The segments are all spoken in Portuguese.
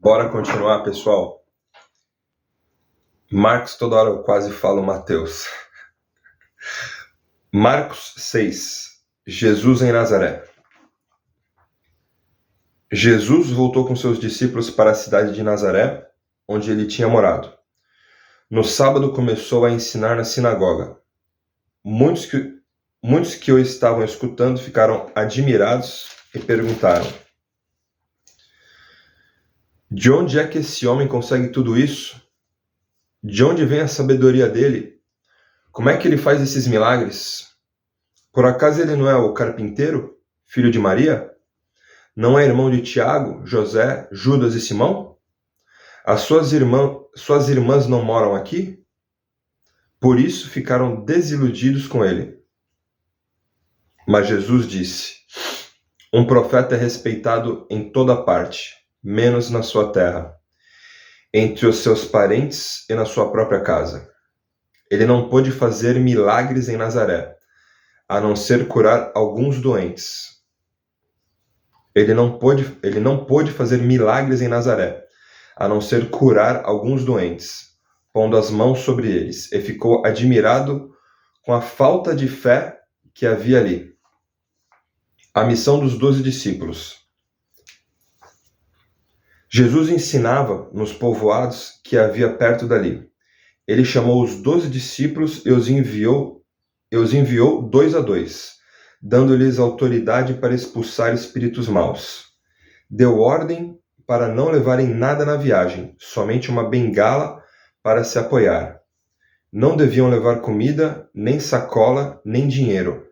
Bora continuar, pessoal. Marcos, toda hora eu quase falo Mateus. Marcos 6. Jesus em Nazaré. Jesus voltou com seus discípulos para a cidade de Nazaré, onde ele tinha morado. No sábado começou a ensinar na sinagoga. Muitos que o estavam escutando ficaram admirados e perguntaram: de onde é que esse homem consegue tudo isso? De onde vem a sabedoria dele? Como é que ele faz esses milagres? Por acaso ele não é o carpinteiro, filho de Maria? Não é irmão de Tiago, José, Judas e Simão? As suas irmãs não moram aqui? Por isso ficaram desiludidos com ele. Mas Jesus disse: um profeta é respeitado em toda parte, menos na sua terra, entre os seus parentes e na sua própria casa. Ele não pôde fazer milagres em Nazaré, a não ser curar alguns doentes. Ele não pôde fazer milagres em Nazaré, a não ser curar alguns doentes, pondo as mãos sobre eles, e ficou admirado com a falta de fé que havia ali. A missão dos 12 discípulos. Jesus ensinava nos povoados que havia perto dali. Ele chamou os 12 discípulos e os enviou 2 a 2, dando-lhes autoridade para expulsar espíritos maus. Deu ordem para não levarem nada na viagem, somente uma bengala para se apoiar. Não deviam levar comida, nem sacola, nem dinheiro.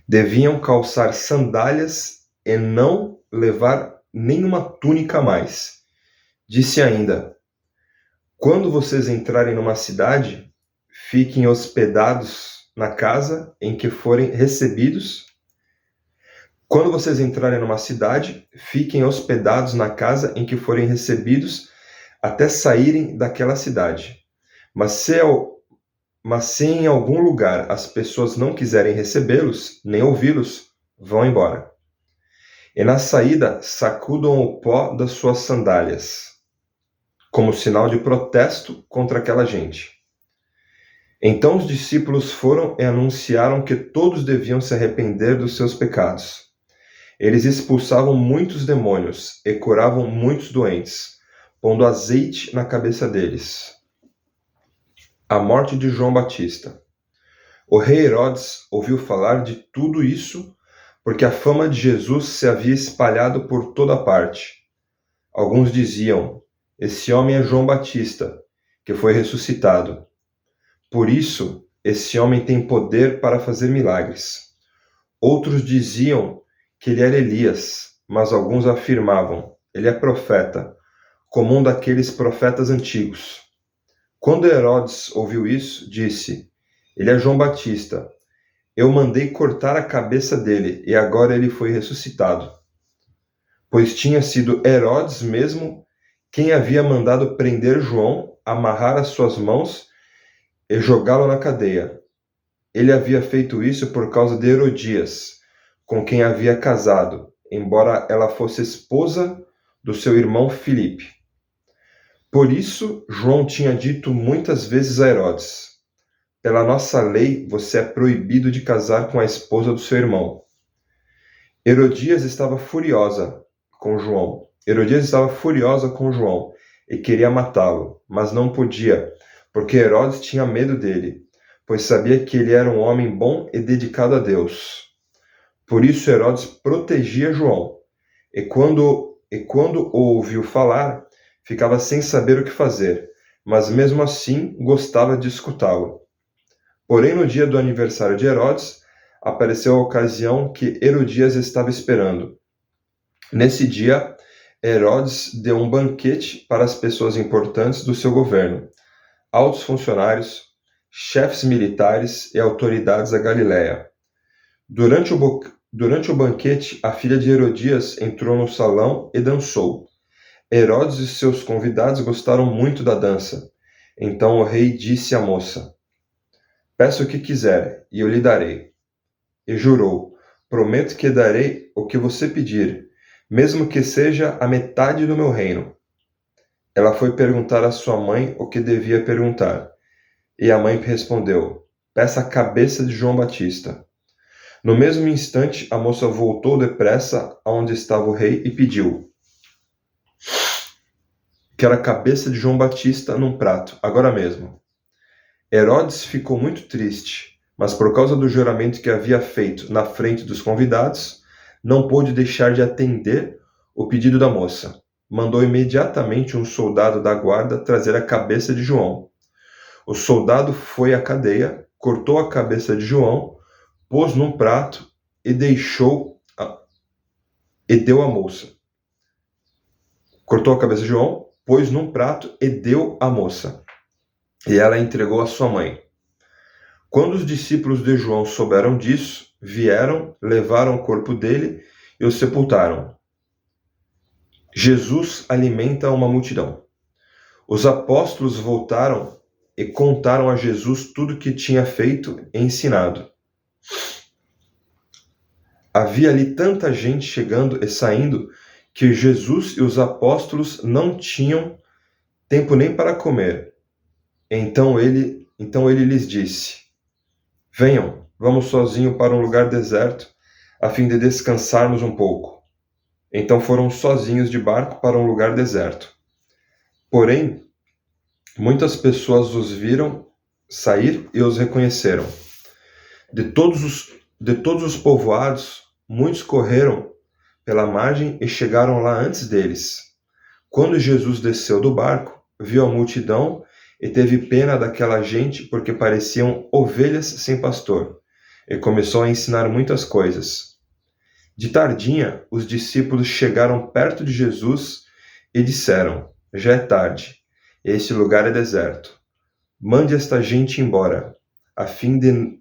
Deviam calçar sandálias e não levar nenhuma túnica a mais. Disse ainda: quando vocês entrarem numa cidade, fiquem hospedados na casa em que forem recebidos. Quando vocês entrarem numa cidade, fiquem hospedados na casa em que forem recebidos até saírem daquela cidade. Mas se em algum lugar as pessoas não quiserem recebê-los, nem ouvi-los, vão embora. E na saída, sacudam o pó das suas sandálias, como sinal de protesto contra aquela gente. Então os discípulos foram e anunciaram que todos deviam se arrepender dos seus pecados. Eles expulsavam muitos demônios e curavam muitos doentes, pondo azeite na cabeça deles. A morte de João Batista. O rei Herodes ouviu falar de tudo isso porque a fama de Jesus se havia espalhado por toda parte. Alguns diziam: esse homem é João Batista, que foi ressuscitado. Por isso, esse homem tem poder para fazer milagres. Outros diziam que ele era Elias, mas alguns afirmavam: ele é profeta, como um daqueles profetas antigos. Quando Herodes ouviu isso, disse: ele é João Batista. Eu mandei cortar a cabeça dele, e agora ele foi ressuscitado. Pois tinha sido Herodes mesmo quem havia mandado prender João, amarrar as suas mãos e jogá-lo na cadeia. Ele havia feito isso por causa de Herodias, com quem havia casado, embora ela fosse esposa do seu irmão Filipe. Por isso, João tinha dito muitas vezes a Herodes: pela nossa lei, você é proibido de casar com a esposa do seu irmão. Herodias estava furiosa com João e queria matá-lo, mas não podia, porque Herodes tinha medo dele, pois sabia que ele era um homem bom e dedicado a Deus. Por isso Herodes protegia João, e quando o ouviu falar, ficava sem saber o que fazer, mas mesmo assim gostava de escutá-lo. Porém, no dia do aniversário de Herodes, apareceu a ocasião que Herodias estava esperando. Nesse dia, Herodes deu um banquete para as pessoas importantes do seu governo, altos funcionários, chefes militares e autoridades da Galiléia. Durante o banquete, a filha de Herodias entrou no salão e dançou. Herodes e seus convidados gostaram muito da dança. Então o rei disse à moça: peça o que quiser, e eu lhe darei. E jurou: prometo que darei o que você pedir, mesmo que seja a metade do meu reino. Ela foi perguntar à sua mãe o que devia perguntar. E a mãe respondeu: peça a cabeça de João Batista. No mesmo instante, a moça voltou depressa aonde estava o rei e pediu: quero a cabeça de João Batista num prato, agora mesmo. Herodes ficou muito triste, mas por causa do juramento que havia feito na frente dos convidados, não pôde deixar de atender o pedido da moça. Mandou imediatamente um soldado da guarda trazer a cabeça de João. O soldado foi à cadeia, cortou a cabeça de João, pôs num prato e deu à moça. Cortou a cabeça de João, pôs num prato e deu à moça. E ela entregou à sua mãe. Quando os discípulos de João souberam disso, vieram, levaram o corpo dele e o sepultaram. Jesus alimenta uma multidão. Os apóstolos voltaram e contaram a Jesus tudo o que tinha feito e ensinado. Havia ali tanta gente chegando e saindo que Jesus e os apóstolos não tinham tempo nem para comer. Então ele lhes disse: venham, vamos sozinho para um lugar deserto, a fim de descansarmos um pouco. Então foram sozinhos de barco para um lugar deserto. Porém, muitas pessoas os viram sair e os reconheceram. De todos os povoados, muitos correram pela margem e chegaram lá antes deles. Quando Jesus desceu do barco, viu a multidão e teve pena daquela gente porque pareciam ovelhas sem pastor, e começou a ensinar muitas coisas. De tardinha, os discípulos chegaram perto de Jesus e disseram: já é tarde, e este lugar é deserto. Mande esta gente embora, a fim de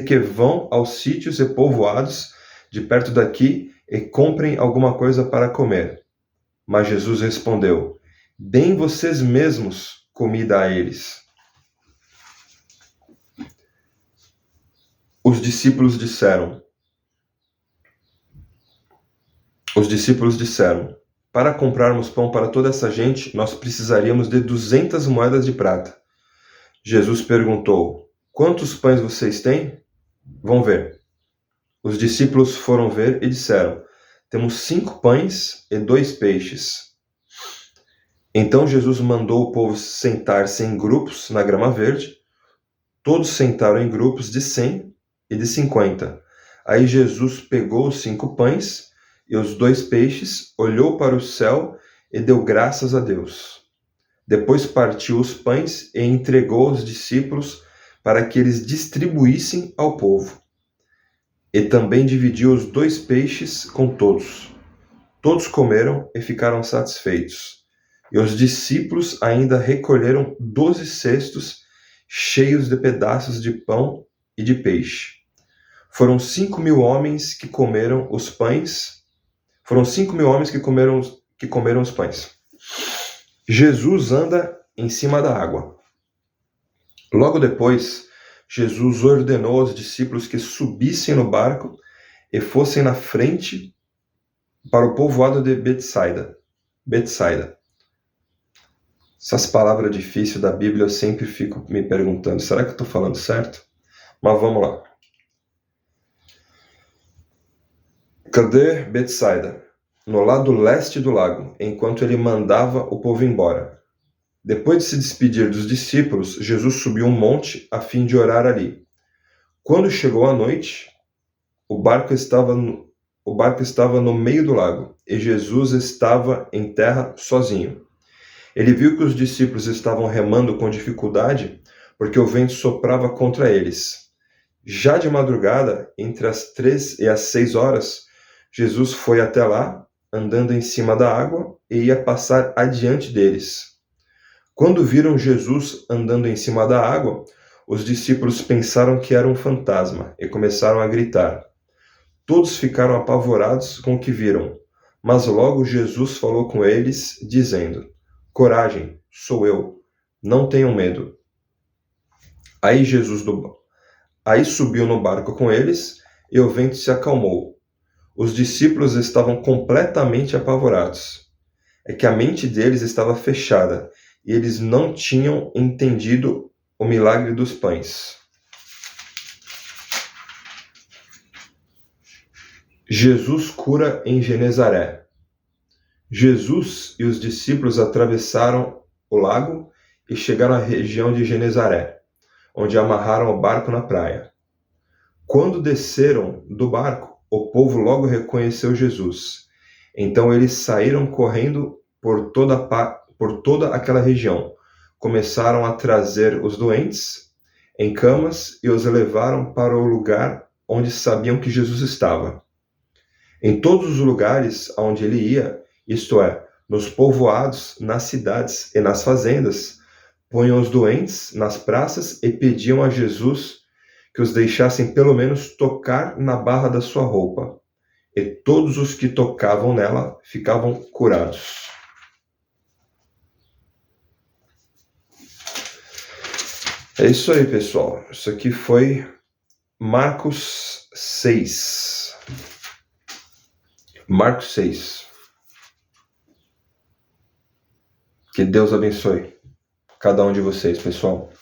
que vão aos sítios e povoados de perto daqui e comprem alguma coisa para comer. Mas Jesus respondeu: deem vocês mesmos comida a eles. Os discípulos disseram: para comprarmos pão para toda essa gente, nós precisaríamos de 200 moedas de prata. Jesus perguntou: quantos pães vocês têm? Vão ver. Os discípulos foram ver e disseram: temos 5 pães e 2 peixes. Então Jesus mandou o povo sentar-se em grupos na grama verde. Todos sentaram em grupos de 100 e de 50. Aí Jesus pegou os 5 pães e os 2 peixes, olhou para o céu e deu graças a Deus. Depois partiu os pães e entregou aos discípulos para que eles distribuíssem ao povo. E também dividiu os 2 peixes com todos. Todos comeram e ficaram satisfeitos. E os discípulos ainda recolheram 12 cestos cheios de pedaços de pão e de peixe. Foram 5.000 homens que comeram os pães. Foram 5.000 homens que comeram os pães. Jesus anda em cima da água. Logo depois, Jesus ordenou aos discípulos que subissem no barco e fossem na frente para o povoado de Betsaida. Essas palavras difíceis da Bíblia eu sempre fico me perguntando, será que eu estou falando certo? Mas vamos lá. Cadê Betsaida? No lado leste do lago, enquanto ele mandava o povo embora. Depois de se despedir dos discípulos, Jesus subiu um monte a fim de orar ali. Quando chegou a noite, o barco estava no meio do lago e Jesus estava em terra sozinho. Ele viu que os discípulos estavam remando com dificuldade porque o vento soprava contra eles. Já de madrugada, entre as 3 e as 6 horas, Jesus foi até lá, andando em cima da água, e ia passar adiante deles. Quando viram Jesus andando em cima da água, os discípulos pensaram que era um fantasma e começaram a gritar. Todos ficaram apavorados com o que viram, mas logo Jesus falou com eles, dizendo: coragem, sou eu, não tenham medo. Aí subiu no barco com eles e o vento se acalmou. Os discípulos estavam completamente apavorados. É que a mente deles estava fechada e eles não tinham entendido o milagre dos pães. Jesus cura em Genezaré. Jesus e os discípulos atravessaram o lago e chegaram à região de Genezaré, onde amarraram o barco na praia. Quando desceram do barco, o povo logo reconheceu Jesus. Então eles saíram correndo por toda aquela região. Começaram a trazer os doentes em camas e os levaram para o lugar onde sabiam que Jesus estava. Em todos os lugares onde ele ia, isto é, nos povoados, nas cidades e nas fazendas, punham os doentes nas praças e pediam a Jesus que os deixassem pelo menos tocar na barra da sua roupa. E todos os que tocavam nela ficavam curados. É isso aí, pessoal. Isso aqui foi Marcos 6. Marcos 6. Que Deus abençoe cada um de vocês, pessoal.